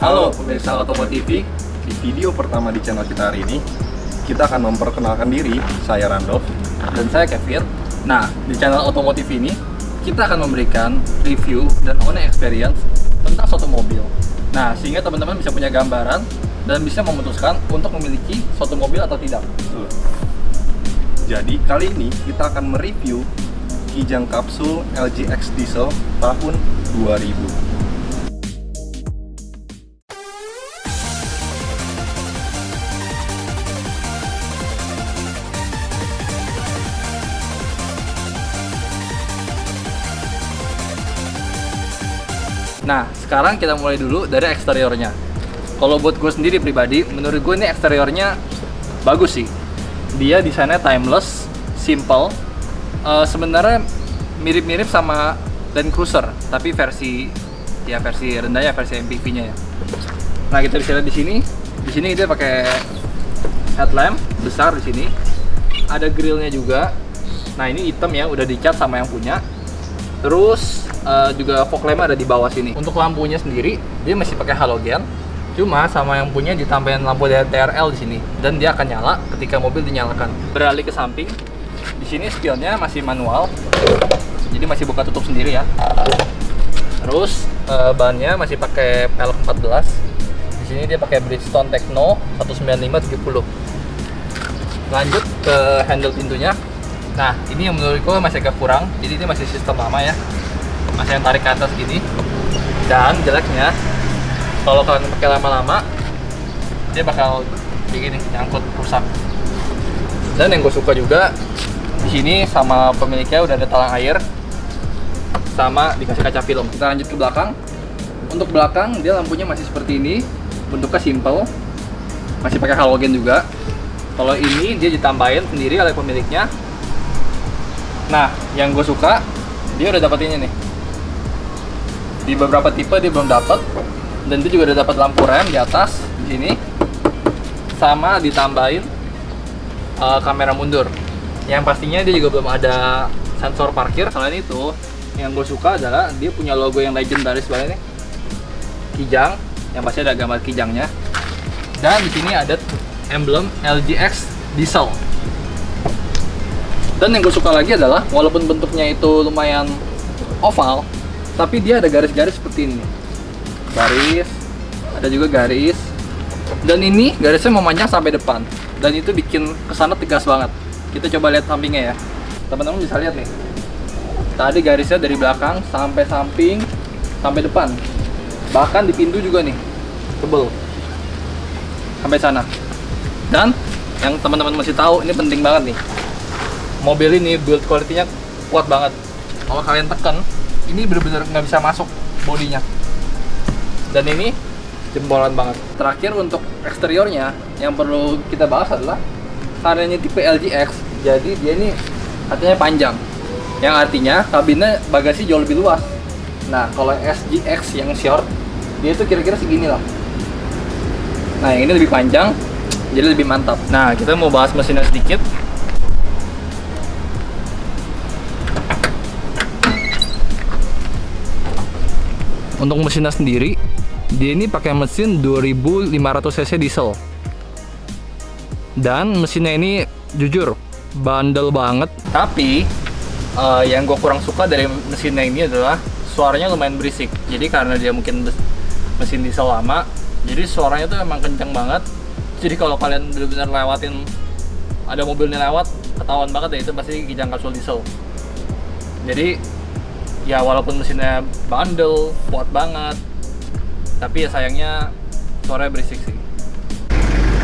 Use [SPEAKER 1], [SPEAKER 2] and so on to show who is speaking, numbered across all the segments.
[SPEAKER 1] Halo pemirsa Otomo TV, di video pertama di channel kita hari ini kita akan memperkenalkan diri. Saya Randolph
[SPEAKER 2] dan saya Kevin. Nah, di channel Otomo TV ini kita akan memberikan review dan owner experience tentang suatu mobil. Nah, sehingga teman-teman bisa punya gambaran dan bisa memutuskan untuk memiliki suatu mobil atau tidak.
[SPEAKER 1] Jadi kali ini kita akan mereview Kijang Kapsul LG X Diesel tahun 2000.
[SPEAKER 2] Nah, sekarang kita mulai dulu dari eksteriornya. Kalau buat gue sendiri pribadi, menurut gue ini eksteriornya bagus sih. Dia desainnya timeless, simple. Sebenarnya mirip-mirip sama Land Cruiser, tapi versi rendah ya, versi MPV-nya ya. Nah, kita bisa lihat di sini. Di sini dia pakai headlamp besar di sini. Ada grillnya juga. Nah, ini hitam ya, udah dicat sama yang punya. Terus juga fog lamp ada di bawah sini. Untuk lampunya sendiri dia masih pakai halogen, cuma sama yang punya ditambahin lampu TRL di sini dan dia akan nyala ketika mobil dinyalakan. Beralih ke samping, di sini spionnya masih manual, jadi masih buka tutup sendiri ya. Terus bannya masih pakai pelek 14. Di sini dia pakai Bridgestone Tekno 195/70. Lanjut ke handle pintunya. Nah, ini yang menurutku masih agak kurang, jadi ini masih sistem lama ya, masih yang tarik ke atas gini. Dan jeleknya, kalau kalian pakai lama-lama, dia bakal begini, nyangkut, rusak. Dan yang gue suka juga, di sini sama pemiliknya udah ada talang air, sama dikasih kaca film. Kita lanjut ke belakang. Untuk belakang, dia lampunya masih seperti ini, bentuknya simple, masih pakai halogen juga. Kalau ini dia ditambahin sendiri oleh pemiliknya. Nah, yang gue suka, dia udah dapat ini nih. Di beberapa tipe dia belum dapat, dan itu juga udah dapat lampu rem di atas di sini, sama ditambahin kamera mundur. Yang pastinya dia juga belum ada sensor parkir. Selain itu, yang gue suka adalah dia punya logo yang legendaris banget nih, Kijang, yang pasti ada gambar Kijangnya. Dan di sini ada emblem LG X Diesel. Dan yang gue suka lagi adalah walaupun bentuknya itu lumayan oval, tapi dia ada garis-garis seperti ini. Garis, ada juga garis. Dan ini garisnya memanjang sampai depan. Dan itu bikin kesana tegas banget. Kita coba lihat sampingnya ya. Teman-teman bisa lihat nih. Tadi garisnya dari belakang sampai samping, sampai depan. Bahkan di pintu juga nih, tebel. Sampai sana. Dan yang teman-teman masih tahu, ini penting banget nih. Mobil ini build quality-nya kuat banget. Kalau kalian tekan, ini bener-bener nggak bisa masuk bodinya. Dan ini jempolan banget. Terakhir untuk eksteriornya, yang perlu kita bahas adalah karena ini tipe LGX, jadi dia ini katanya panjang. Yang artinya kabinnya bagasi jauh lebih luas. Nah, kalau SGX yang short, dia itu kira-kira segini lah. Nah, yang ini lebih panjang, jadi lebih mantap. Nah, kita mau bahas mesinnya sedikit. Untuk mesinnya sendiri, dia ini pakai mesin 2500 cc diesel. Dan mesinnya ini jujur bandel banget. Tapi yang gue kurang suka dari mesinnya ini adalah suaranya lumayan berisik. Jadi karena dia mungkin mesin diesel lama, jadi suaranya tuh emang kencang banget. Jadi kalau kalian benar-benar lewatin, ada mobilnya lewat, ketahuan banget ya itu pasti Kijang Kapsul diesel. Jadi ya walaupun mesinnya bandel, kuat banget, tapi ya sayangnya suaranya berisik sih.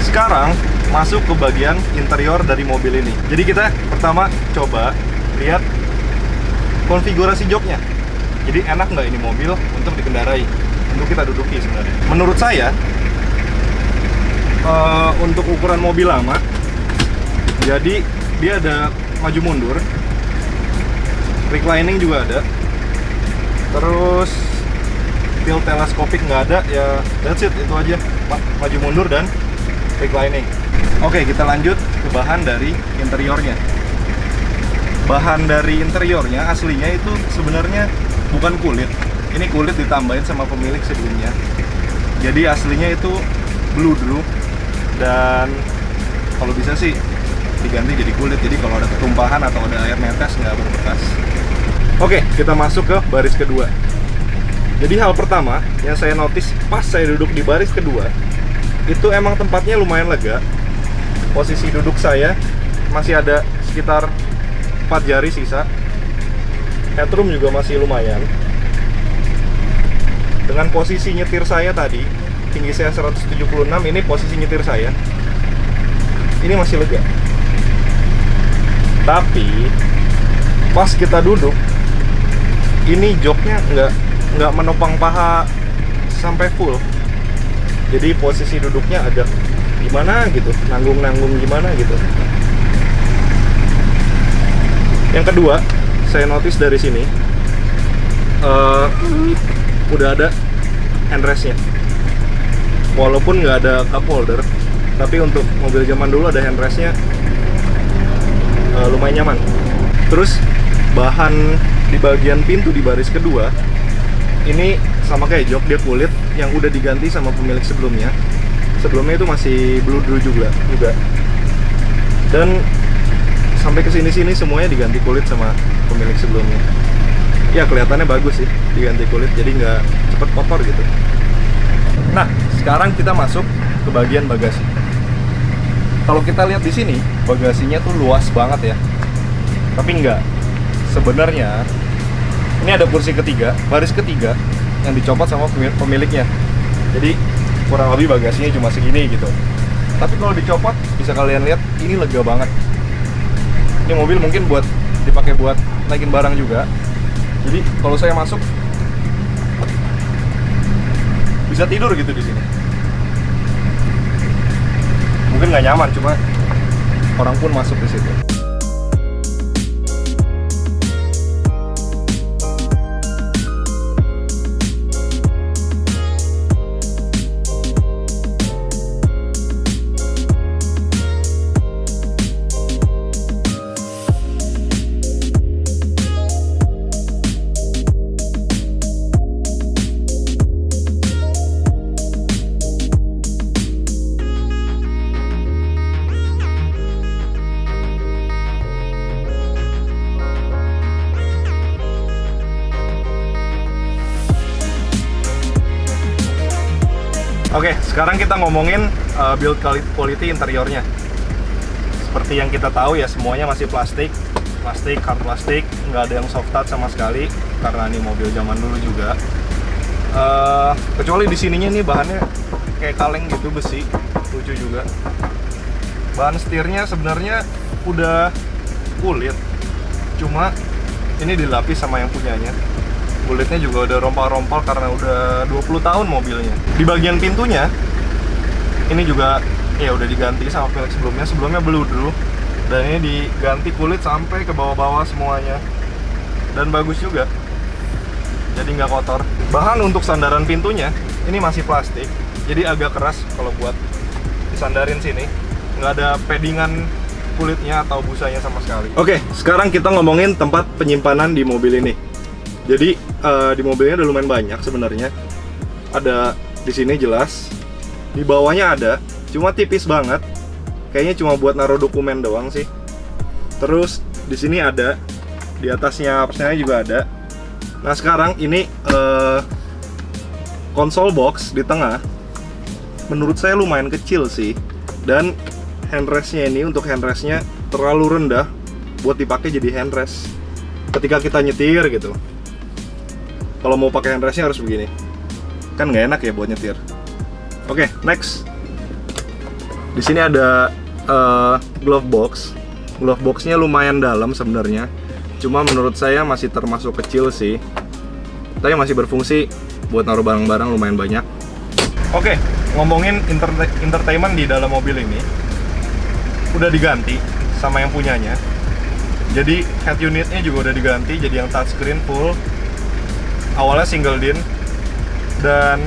[SPEAKER 1] Sekarang masuk ke bagian interior dari mobil ini. Jadi kita pertama coba lihat konfigurasi joknya. Jadi enak nggak ini mobil untuk dikendarai, untuk kita duduki sebenarnya. Menurut saya, untuk ukuran mobil lama, jadi dia ada maju mundur, reclining juga ada. Terus tilt teleskopik nggak ada, ya that's it, itu aja, maju mundur dan reclining. Oke, kita lanjut ke bahan dari interiornya. Bahan dari interiornya aslinya itu sebenarnya bukan kulit. Ini kulit ditambahin sama pemilik sebelumnya. Jadi aslinya itu blue dulu, dan kalau bisa sih diganti jadi kulit. Jadi kalau ada ketumpahan atau ada air netes nggak berbekas. Oke, kita masuk ke baris kedua. Jadi hal pertama yang saya notice pas saya duduk di baris kedua, itu emang tempatnya lumayan lega. Posisi duduk saya masih ada sekitar 4 jari sisa. Headroom juga masih lumayan. Dengan posisi nyetir saya tadi, tinggi saya 176, ini posisi nyetir saya. Ini masih lega. Tapi pas kita duduk, ini joknya nggak menopang paha sampai full. Jadi posisi duduknya agak gimana gitu, nanggung gimana gitu. Yang kedua, saya notice dari sini udah ada handrestnya. Walaupun nggak ada cup holder, tapi untuk mobil zaman dulu ada handrestnya, lumayan nyaman. Terus bahan di bagian pintu di baris kedua ini sama kayak jok, dia kulit yang udah diganti sama pemilik sebelumnya. Sebelumnya itu masih blue juga. Dan sampai ke sini semuanya diganti kulit sama pemilik sebelumnya. Ya kelihatannya bagus sih diganti kulit, jadi nggak cepet kotor gitu. Nah, sekarang kita masuk ke bagian bagasi. Kalau kita lihat di sini, bagasinya tuh luas banget ya. Tapi enggak. Sebenarnya ini ada kursi ketiga, baris ketiga yang dicopot sama pemiliknya. Jadi kurang lebih bagasinya cuma segini gitu. Tapi kalau dicopot, bisa kalian lihat ini lega banget. Ini mobil mungkin dipakai buat naikin barang juga. Jadi kalau saya masuk bisa tidur gitu di sini. Mungkin nggak nyaman, cuma orang pun masuk di situ. Oke, sekarang kita ngomongin build quality interiornya. Seperti yang kita tahu ya, semuanya masih plastik, hard plastik, nggak ada yang soft touch sama sekali karena ini mobil zaman dulu juga. Kecuali di sininya nih bahannya kayak kaleng gitu, besi, lucu juga. Bahan setirnya sebenarnya udah kulit, cuma ini dilapis sama yang punyanya. Kulitnya juga udah rompal-rompal karena udah 20 tahun mobilnya. Di bagian pintunya ini juga ya udah diganti sama pemilik sebelumnya. Sebelumnya blue dulu, dan ini diganti kulit sampai ke bawah-bawah semuanya. Dan bagus juga, jadi nggak kotor. Bahan untuk sandaran pintunya ini masih plastik, jadi agak keras kalau buat disandarin sini. Nggak ada paddingan kulitnya atau busanya sama sekali. Oke, sekarang kita ngomongin tempat penyimpanan di mobil ini. Jadi di mobilnya ada lumayan banyak sebenarnya. Ada di sini jelas, di bawahnya ada, cuma tipis banget. Kayaknya cuma buat naruh dokumen doang sih. Terus di sini ada, di atasnya juga ada. Nah sekarang ini console box di tengah, menurut saya lumayan kecil sih. Dan handrestnya ini, untuk handrestnya terlalu rendah buat dipakai jadi handrest ketika kita nyetir gitu. Kalau mau pakai handrestnya harus begini, kan nggak enak ya buat nyetir. Oke, next. Di sini ada glove box. Glove boxnya lumayan dalam sebenarnya, cuma menurut saya masih termasuk kecil sih. Tapi masih berfungsi buat naruh barang-barang lumayan banyak. Oke, ngomongin entertainment di dalam mobil ini, udah diganti sama yang punyanya. Jadi head unitnya juga udah diganti jadi yang touchscreen full. Awalnya single din, dan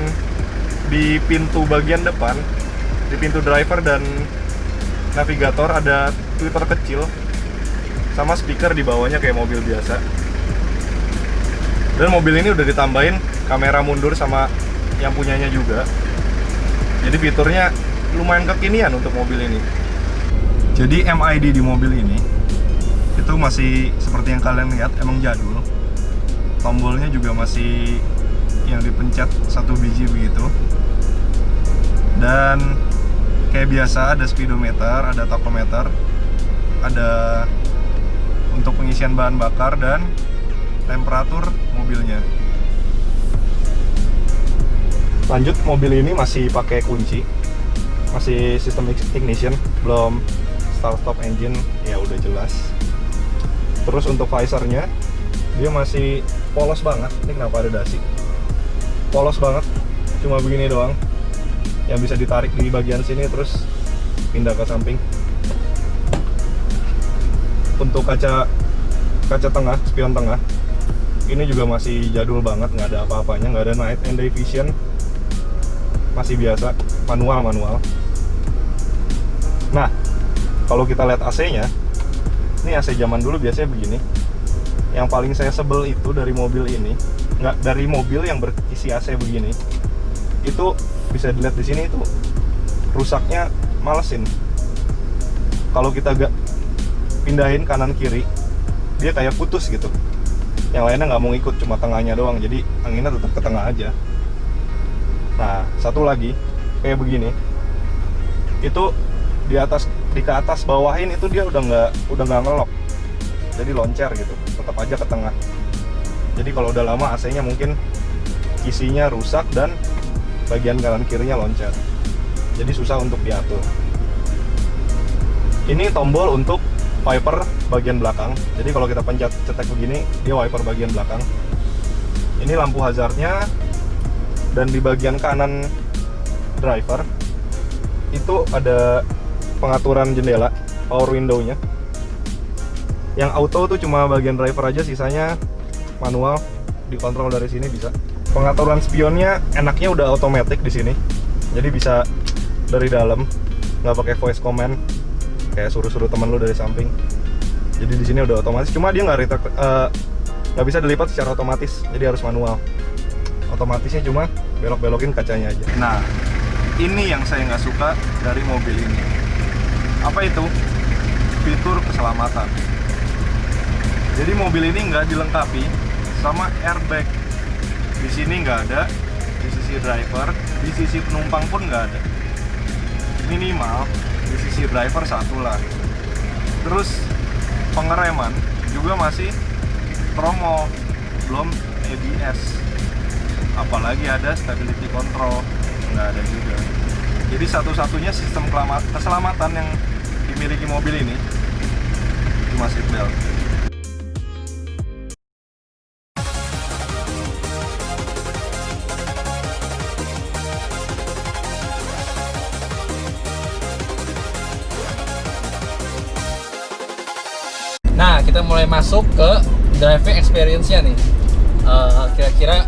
[SPEAKER 1] di pintu bagian depan, di pintu driver dan navigator ada tweeter kecil sama speaker di bawahnya kayak mobil biasa. Dan mobil ini udah ditambahin kamera mundur sama yang punyanya juga. Jadi fiturnya lumayan kekinian untuk mobil ini. Jadi MID di mobil ini itu masih seperti yang kalian lihat, emang jadul. Tombolnya juga masih yang dipencet satu biji begitu. Dan kayak biasa ada speedometer, ada tachometer, ada untuk pengisian bahan bakar dan temperatur mobilnya. Lanjut, mobil ini masih pakai kunci, masih sistem ignition, belum start stop engine, ya udah jelas. Terus untuk visornya dia masih polos banget. Ini kenapa ada dasi? Polos banget, cuma begini doang, yang bisa ditarik di bagian sini terus pindah ke samping. Untuk kaca tengah, spion tengah, ini juga masih jadul banget, nggak ada apa-apanya, nggak ada night and day vision, masih biasa, manual. Nah, kalau kita lihat AC-nya, ini AC zaman dulu biasanya begini. Yang paling saya sebel itu dari mobil ini, nggak dari mobil yang berisi AC begini, itu bisa dilihat di sini itu rusaknya malesin. Kalau kita gak pindahin kanan kiri, dia kayak putus gitu. Yang lainnya nggak mau ikut, cuma tengahnya doang, jadi anginnya tetap ke tengah aja. Nah, satu lagi kayak begini, itu di ke atas bawahin itu dia udah nggak ngelok, jadi loncer gitu, tetap aja ke tengah. Jadi kalau udah lama AC-nya mungkin isinya rusak dan bagian kanan kirinya loncer, jadi susah untuk diatur. Ini tombol untuk wiper bagian belakang, jadi kalau kita pencet cetek begini, dia wiper bagian belakang. Ini lampu hazardnya, dan di bagian kanan driver itu ada pengaturan jendela, power window-nya. Yang auto tuh cuma bagian driver aja, sisanya manual, dikontrol dari sini bisa. Pengaturan spionnya enaknya udah otomatis di sini, jadi bisa dari dalam, nggak pakai voice command kayak suruh-suruh temen lu dari samping. Jadi di sini udah otomatis, cuma dia nggak bisa dilipat secara otomatis, jadi harus manual. Otomatisnya cuma belok-belokin kacanya aja. Nah, ini yang saya nggak suka dari mobil ini. Apa itu? Fitur keselamatan. Jadi mobil ini nggak dilengkapi sama airbag. Di sini nggak ada, di sisi driver, di sisi penumpang pun nggak ada. Minimal di sisi driver satu lah. Terus pengereman juga masih promo, belum ABS. Apalagi ada stability control, nggak ada juga. Jadi satu-satunya sistem keselamatan yang dimiliki mobil ini cuma seatbelt.
[SPEAKER 2] Nah, kita mulai masuk ke driving experience-nya nih. Kira-kira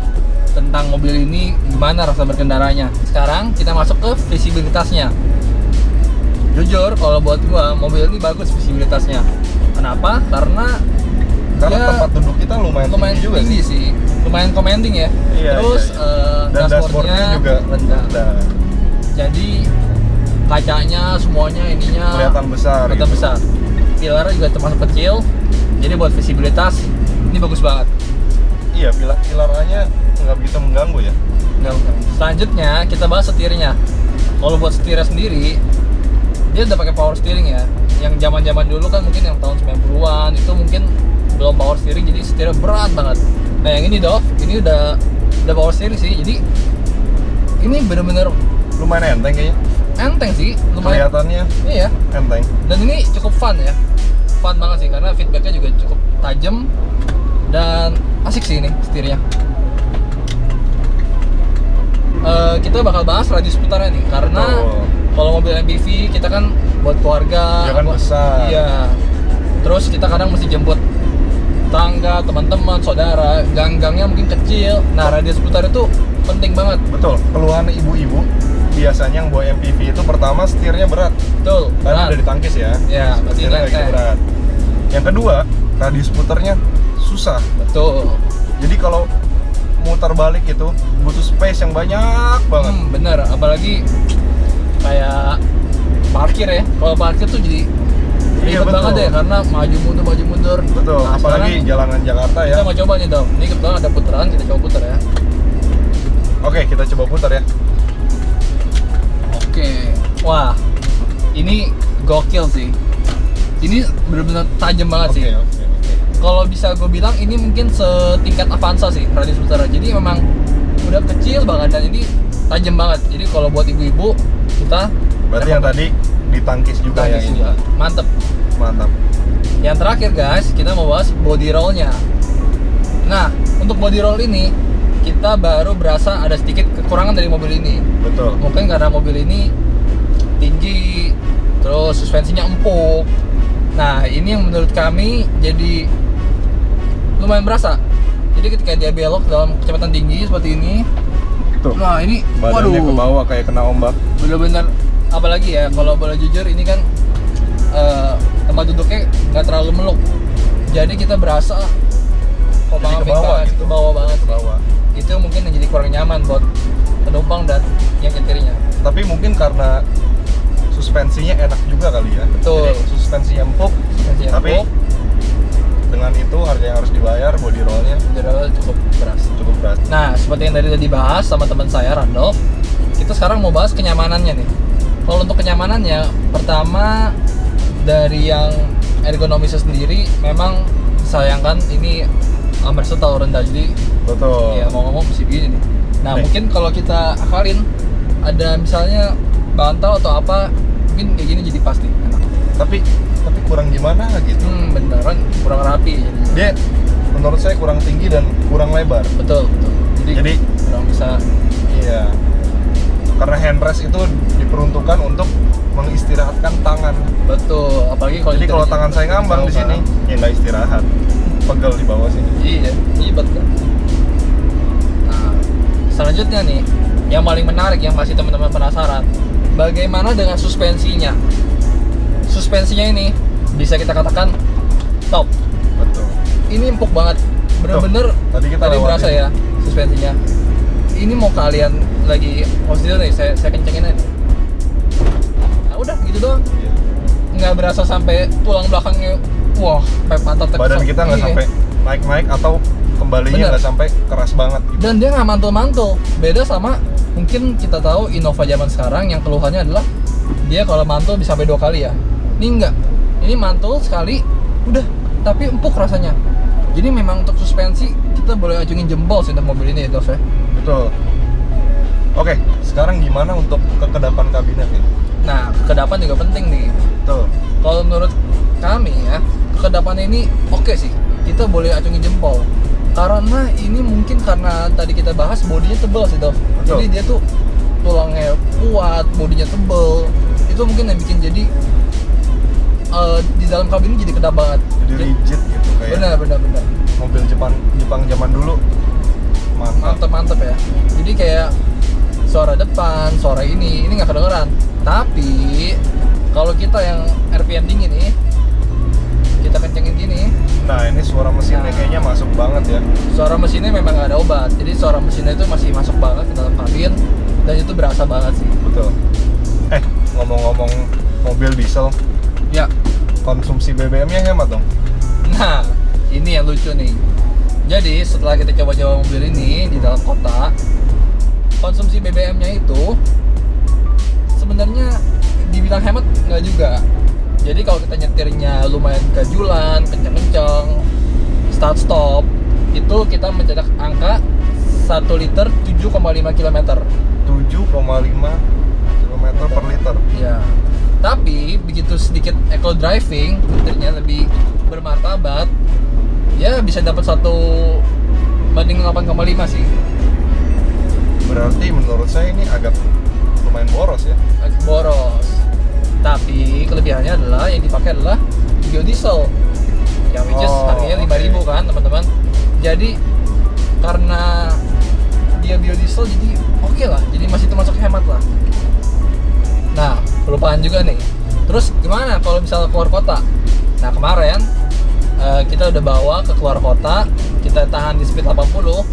[SPEAKER 2] tentang mobil ini gimana rasa berkendaranya. Sekarang kita masuk ke visibilitasnya. Jujur, kalau buat gua mobil ini bagus visibilitasnya. Kenapa? Karena
[SPEAKER 1] tempat duduk kita lumayan tinggi juga
[SPEAKER 2] sih. Lumayan commanding ya.
[SPEAKER 1] Iya,
[SPEAKER 2] terus
[SPEAKER 1] dan dashboardnya juga rendah.
[SPEAKER 2] Jadi kacanya semuanya ininya
[SPEAKER 1] kelihatan besar.
[SPEAKER 2] Pilarnya juga termasuk kecil. Jadi buat visibilitas ini bagus banget.
[SPEAKER 1] Iya, pilarnya nggak begitu mengganggu ya.
[SPEAKER 2] Nggak. Selanjutnya kita bahas setirnya. Kalau buat setirnya sendiri, dia udah pakai power steering ya. Yang zaman-zaman dulu kan mungkin yang tahun 90-an itu mungkin belum power steering, jadi setirnya berat banget. Nah yang ini ini udah power steering sih. Jadi ini bener-bener
[SPEAKER 1] lumayan enteng kayaknya.
[SPEAKER 2] Enteng sih, lumayan.
[SPEAKER 1] Kelihatannya
[SPEAKER 2] iya,
[SPEAKER 1] enteng.
[SPEAKER 2] Dan ini cukup fun ya. Fun banget sih karena feedbacknya juga cukup tajam dan asik sih ini setirnya. Kita bakal bahas radius putarnya nih karena kalau mobil MPV kita kan buat keluarga,
[SPEAKER 1] ya kan besar.
[SPEAKER 2] Iya. Terus kita kadang mesti jemput tangga, teman-teman, saudara, gang-gangnya mungkin kecil. Nah, radius putar itu penting banget.
[SPEAKER 1] Betul. Keluhan ibu-ibu biasanya yang bawa MPV itu pertama setirnya berat.
[SPEAKER 2] Betul.
[SPEAKER 1] Karena udah ditangkis ya.
[SPEAKER 2] Iya, berarti
[SPEAKER 1] setirnya kayak berat. Yang kedua, radius putarnya susah.
[SPEAKER 2] Betul.
[SPEAKER 1] Jadi kalau muter balik itu butuh space yang banyak banget.
[SPEAKER 2] Bener, apalagi kayak parkir ya. Kalau parkir tuh jadi
[SPEAKER 1] Iya,
[SPEAKER 2] ribet banget
[SPEAKER 1] betul.
[SPEAKER 2] ya, karena maju mundur.
[SPEAKER 1] Betul,
[SPEAKER 2] Nah,
[SPEAKER 1] apalagi
[SPEAKER 2] sekarang
[SPEAKER 1] jalanan Jakarta ya.
[SPEAKER 2] kita mau coba nih Dom. Ini kebetulan ada putaran, kita coba putar ya.
[SPEAKER 1] Oke, kita coba putar ya.
[SPEAKER 2] Oke. Wah, ini gokil sih. Ini benar-benar tajam banget sih.
[SPEAKER 1] Oke.
[SPEAKER 2] Kalau bisa gue bilang ini mungkin setingkat Avanza sih radius putar. Jadi memang udah kecil banget dan ini tajam banget. Jadi kalau buat ibu-ibu kita
[SPEAKER 1] Berarti yang tadi ditangkis juga ya
[SPEAKER 2] tangkis
[SPEAKER 1] ini.
[SPEAKER 2] juga. Mantep.
[SPEAKER 1] Mantap.
[SPEAKER 2] Yang terakhir guys, kita mau bahas body roll-nya. Nah, untuk body roll ini kita baru berasa ada sedikit kekurangan dari mobil ini.
[SPEAKER 1] Betul.
[SPEAKER 2] Mungkin karena mobil ini tinggi, terus suspensinya empuk. Nah, ini yang menurut kami jadi lumayan berasa. Jadi ketika dia belok dalam kecepatan tinggi seperti ini,
[SPEAKER 1] Tuh.
[SPEAKER 2] nah ini
[SPEAKER 1] Badannya ke bawah kayak kena ombak.
[SPEAKER 2] bener-bener, apalagi ya kalau boleh jujur ini kan tempat duduknya nggak terlalu meluk. Jadi kita berasa kok
[SPEAKER 1] Jadi ke bawah gitu.
[SPEAKER 2] ke bawah banget.
[SPEAKER 1] Ke bawah.
[SPEAKER 2] Itu mungkin yang jadi kurang nyaman buat penumpang dan yang nyetirnya.
[SPEAKER 1] Tapi mungkin karena suspensinya enak juga kali ya.
[SPEAKER 2] Betul.
[SPEAKER 1] Jadi suspensinya empuk,
[SPEAKER 2] Suspensinya
[SPEAKER 1] tapi
[SPEAKER 2] empuk.
[SPEAKER 1] dengan itu harga yang harus dibayar, body rollnya
[SPEAKER 2] Jadi cukup keras.
[SPEAKER 1] cukup berat.
[SPEAKER 2] Nah, seperti yang tadi udah dibahas sama teman saya Randolph, kita sekarang mau bahas kenyamanannya nih. Kalau untuk kenyamanannya, pertama dari yang ergonomisnya sendiri, memang sayangkan ini armrestnya terlalu rendah, jadi
[SPEAKER 1] Betul.
[SPEAKER 2] ya mau ngomong mesti begini nih. Nah,
[SPEAKER 1] Nih.
[SPEAKER 2] mungkin kalau kita akalin, ada misalnya bantal atau apa, mungkin kayak gini jadi pasti enak.
[SPEAKER 1] Tapi kurang gimana gitu.
[SPEAKER 2] Beneran kurang rapi jadinya.
[SPEAKER 1] Dia menurut saya kurang tinggi dan kurang lebar.
[SPEAKER 2] Betul.
[SPEAKER 1] Jadi
[SPEAKER 2] kurang bisa.
[SPEAKER 1] iya. Karena handrest itu diperuntukkan untuk mengistirahatkan tangan.
[SPEAKER 2] Betul, apalagi kalau
[SPEAKER 1] Jadi kalau
[SPEAKER 2] nyetirnya
[SPEAKER 1] tangan saya ngambang di sini, ya nggak istirahat. Pegel di bawah sini.
[SPEAKER 2] Iya, ribet kan. Nah, selanjutnya nih, yang paling menarik yang pasti teman-teman penasaran, bagaimana dengan suspensinya? Suspensinya ini bisa kita katakan top.
[SPEAKER 1] Betul.
[SPEAKER 2] Ini empuk banget, bener-bener.
[SPEAKER 1] Tuh, tadi kita lewatin.
[SPEAKER 2] berasa ya suspensinya. Ini mau kalian lagi posisi nih, saya kencengin aja. Nah, udah gitu doang.
[SPEAKER 1] Iya.
[SPEAKER 2] Nggak berasa sampai tulang belakangnya, wah, sampai pantat
[SPEAKER 1] Badan kita nggak
[SPEAKER 2] Iya.
[SPEAKER 1] sampai naik-naik atau kembalinya
[SPEAKER 2] Bener.
[SPEAKER 1] nggak sampai keras banget gitu.
[SPEAKER 2] Dan dia nggak mantul-mantul. Beda sama mungkin kita tahu Innova zaman sekarang yang keluhannya adalah dia kalau mantul bisa sampai 2 kali ya. Ini enggak. Ini mantul sekali, udah. Tapi empuk rasanya. Jadi memang untuk suspensi kita boleh acungin jempol sih untuk mobil ini ya, Dov ya.
[SPEAKER 1] Betul. Oke, sekarang gimana untuk kekedapan kabinet ini?
[SPEAKER 2] Nah, kekedapan juga penting nih.
[SPEAKER 1] Betul.
[SPEAKER 2] Kalau menurut kami ya, kekedapan ini oke sih. Kita boleh acungin jempol. Karena ini mungkin karena tadi kita bahas bodinya tebal sih, Dov.
[SPEAKER 1] Betul.
[SPEAKER 2] Jadi dia tuh tulangnya kuat, bodinya tebel. Itu mungkin yang bikin jadi di dalam kabin ini jadi kedap banget.
[SPEAKER 1] Jadi rigid gitu kayak
[SPEAKER 2] Benar.
[SPEAKER 1] mobil Jepang zaman dulu.
[SPEAKER 2] Mantep ya. Jadi kayak suara depan, suara ini nggak kedengeran. Tapi kalau kita yang RPM dingin nih, kita kencengin gini,
[SPEAKER 1] Nah, ini suara mesinnya
[SPEAKER 2] Nah.
[SPEAKER 1] kayaknya masuk banget ya.
[SPEAKER 2] suara mesinnya memang nggak ada obat. Jadi suara mesinnya itu masih masuk banget ke dalam kabin dan itu berasa banget sih.
[SPEAKER 1] Betul. Ngomong-ngomong mobil diesel,
[SPEAKER 2] Ya.
[SPEAKER 1] konsumsi BBM-nya hemat dong.
[SPEAKER 2] Nah, ini yang lucu nih. Jadi setelah kita coba-coba mobil ini di dalam kota, konsumsi BBM-nya itu sebenarnya dibilang hemat nggak juga. Jadi kalau kita nyetirnya lumayan gajulan, kenceng-kenceng, start stop, itu kita mencetak angka 1 liter 7,5 km.
[SPEAKER 1] 7,5 km per liter.
[SPEAKER 2] Ya. Tapi begitu sedikit eco driving, nyetirnya lebih bermartabat, ya bisa dapat 1/8,5 sih.
[SPEAKER 1] Berarti menurut saya ini agak lumayan boros ya.
[SPEAKER 2] Agak boros. Tapi kelebihannya adalah yang dipakai adalah biodiesel. Yang which is harganya 5.000 kan, teman-teman. Jadi karena dia biodiesel jadi oke lah. Jadi masih termasuk hemat lah. Nah, kelupaan juga nih. Terus gimana kalau misalnya keluar kota? Nah, kemarin kita udah bawa ke keluar kota, kita tahan di speed 80,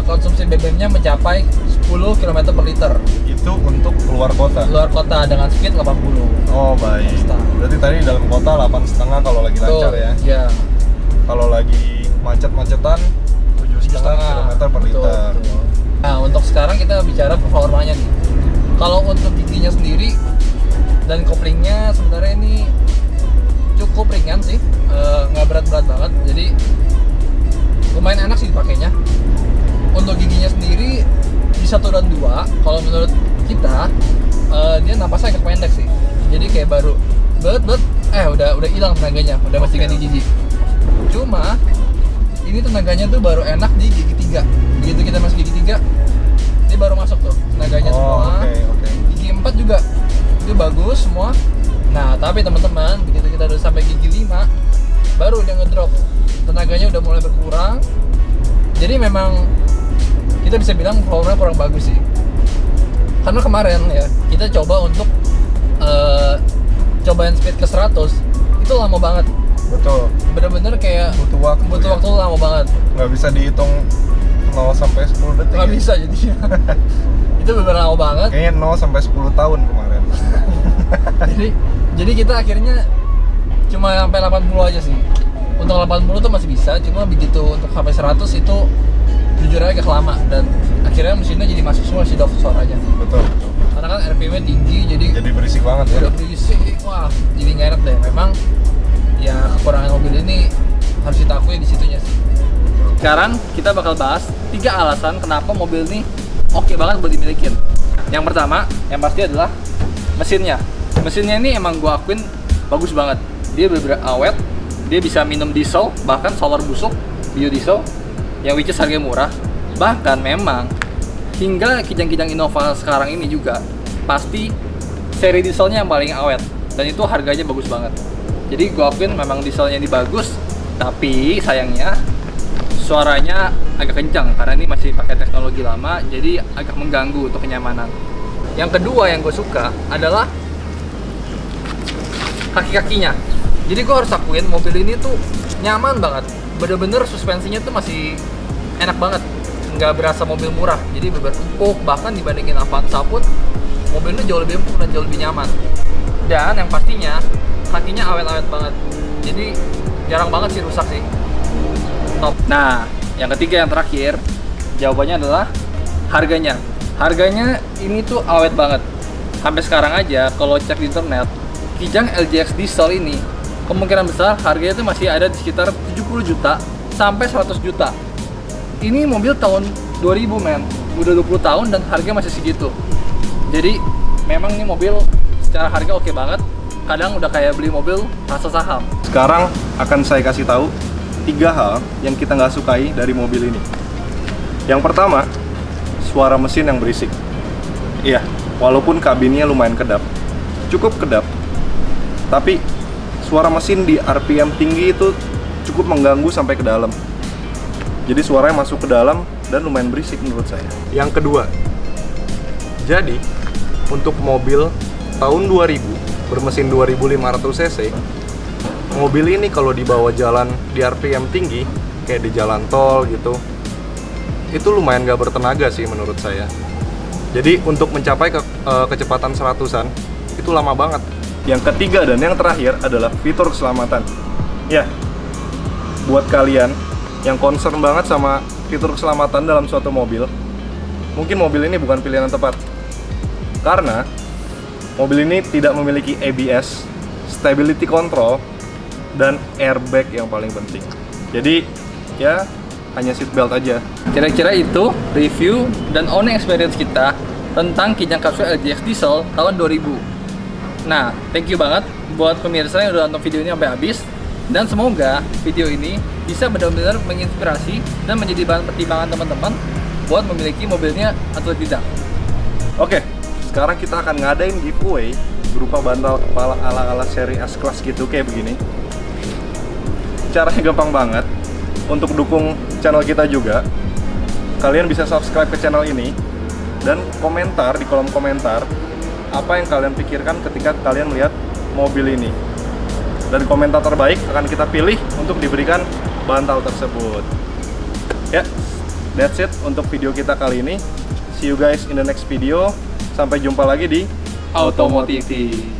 [SPEAKER 2] konsumsi BBM-nya mencapai 10 km per liter.
[SPEAKER 1] Itu untuk keluar kota kota.
[SPEAKER 2] Luar kota dengan speed 80.
[SPEAKER 1] Oh baik.
[SPEAKER 2] Stop.
[SPEAKER 1] Berarti tadi dalam kota 8,5 kalau lagi lancar ya.
[SPEAKER 2] Iya.
[SPEAKER 1] Kalau lagi macet-macetan 7,5 km per liter.
[SPEAKER 2] Betul. Nah, untuk sekarang kita bicara performanya nih. Kalau untuk giginya sendiri dan koplingnya sebenarnya ini cukup ringan sih, nggak berat-berat banget. Jadi lumayan enak sih dipakainya. Untuk giginya sendiri di 1 dan 2, kalau menurut kita dia napasnya agak pendek sih. Jadi kayak baru udah hilang tenaganya, udah masih ganti gigi. Cuma ini tenaganya tuh baru enak di gigi 3. Begitu kita masuk gigi 3, dia baru masuk tuh tenaganya semua. Gigi 4 juga itu bagus semua. Nah, tapi teman-teman, begitu kita udah sampai gigi 5, baru dia ngedrop. Tenaganya udah mulai berkurang. Jadi memang kita bisa bilang performanya kurang bagus sih. Karena kemarin ya, kita coba untuk cobain speed ke 100, itu lama banget.
[SPEAKER 1] Betul.
[SPEAKER 2] Bener-bener kayak
[SPEAKER 1] Butuh waktu
[SPEAKER 2] lama banget.
[SPEAKER 1] Nggak bisa dihitung 0 sampai 10 detik.
[SPEAKER 2] Nggak bisa jadinya. Itu bener-bener lama banget.
[SPEAKER 1] Kayaknya 0 sampai 10 tahun kemarin.
[SPEAKER 2] jadi kita akhirnya cuma sampai 80 aja sih. Untuk 80 tuh masih bisa, cuma begitu untuk sampai 100 itu jujur aja agak lama, dan akhirnya mesinnya jadi masuk semua si suaranya.
[SPEAKER 1] Betul.
[SPEAKER 2] Karena kan RPM-nya tinggi, jadi
[SPEAKER 1] berisik banget ya.
[SPEAKER 2] udah berisik. Wah, jadi nggak enak deh. Memang ya kekurangan mobil ini harus kita akui di situnya sih. Sekarang kita bakal bahas 3 alasan kenapa mobil ini oke banget buat dimilikin. Yang pertama, yang pasti adalah mesinnya. Mesinnya ini emang gua akuin bagus banget. Dia bener-bener awet. Dia bisa minum diesel, bahkan solar busuk, biodiesel, yang which is harganya murah. Bahkan memang hingga kijang-kijang Innova sekarang ini juga pasti seri dieselnya yang paling awet, dan itu harganya bagus banget. Jadi gua akuin memang dieselnya ini bagus, tapi sayangnya suaranya agak kencang karena ini masih pakai teknologi lama, jadi agak mengganggu untuk kenyamanan. Yang kedua yang gue suka adalah kaki-kakinya. Jadi gue harus akuin mobil ini tuh nyaman banget. Bener-bener suspensinya tuh masih enak banget, nggak berasa mobil murah. Jadi bener-bener empuk, bahkan dibandingin Avanza pun mobilnya jauh lebih empuk dan jauh lebih nyaman. Dan yang pastinya kakinya awet-awet banget. Jadi jarang banget sih rusak sih. Top. Nah, yang ketiga yang terakhir, jawabannya adalah harganya. Harganya ini tuh awet banget. Sampai sekarang aja kalau cek di internet, Kijang LJX diesel ini kemungkinan besar harganya tuh masih ada di sekitar 70 juta sampai 100 juta. Ini mobil tahun 2000 men, udah 20 tahun dan harga masih segitu. Jadi memang ini mobil secara harga oke banget. Kadang udah kayak beli mobil rasa saham.
[SPEAKER 1] Sekarang akan saya kasih tahu 3 hal yang kita nggak sukai dari mobil ini. Yang pertama, suara mesin yang berisik. Iya, walaupun kabinnya lumayan kedap, cukup kedap, tapi suara mesin di RPM tinggi itu cukup mengganggu sampai ke dalam. Jadi suaranya masuk ke dalam dan lumayan berisik menurut saya. Yang kedua, jadi untuk mobil tahun 2000 bermesin 2500 cc, mobil ini kalau dibawa jalan di RPM tinggi kayak di jalan tol gitu, itu lumayan gak bertenaga sih menurut saya. Jadi untuk mencapai kecepatan 100-an itu lama banget. Yang ketiga dan yang terakhir adalah fitur keselamatan. Ya, buat kalian yang concern banget sama fitur keselamatan dalam suatu mobil, mungkin mobil ini bukan pilihan yang tepat. Karena mobil ini tidak memiliki ABS, stability control, dan airbag yang paling penting. Jadi ya hanya seatbelt aja.
[SPEAKER 2] Kira-kira itu review dan owning experience kita tentang Kijang Capsule LJX Diesel tahun 2000. Nah, thank you banget buat pemirsa yang udah nonton video ini sampai habis, dan semoga video ini bisa benar-benar menginspirasi dan menjadi bahan pertimbangan teman-teman buat memiliki mobilnya atau tidak.
[SPEAKER 1] Oke, sekarang kita akan ngadain giveaway berupa bantal kepala ala-ala seri S-Class gitu kayak begini. Caranya gampang banget. Untuk dukung channel kita juga, kalian bisa subscribe ke channel ini dan komentar di kolom komentar apa yang kalian pikirkan ketika kalian melihat mobil ini. Dan komentar terbaik akan kita pilih untuk diberikan bantal tersebut. Ya, that's it untuk video kita kali ini. See you guys in the next video. Sampai jumpa lagi di
[SPEAKER 2] Automotive.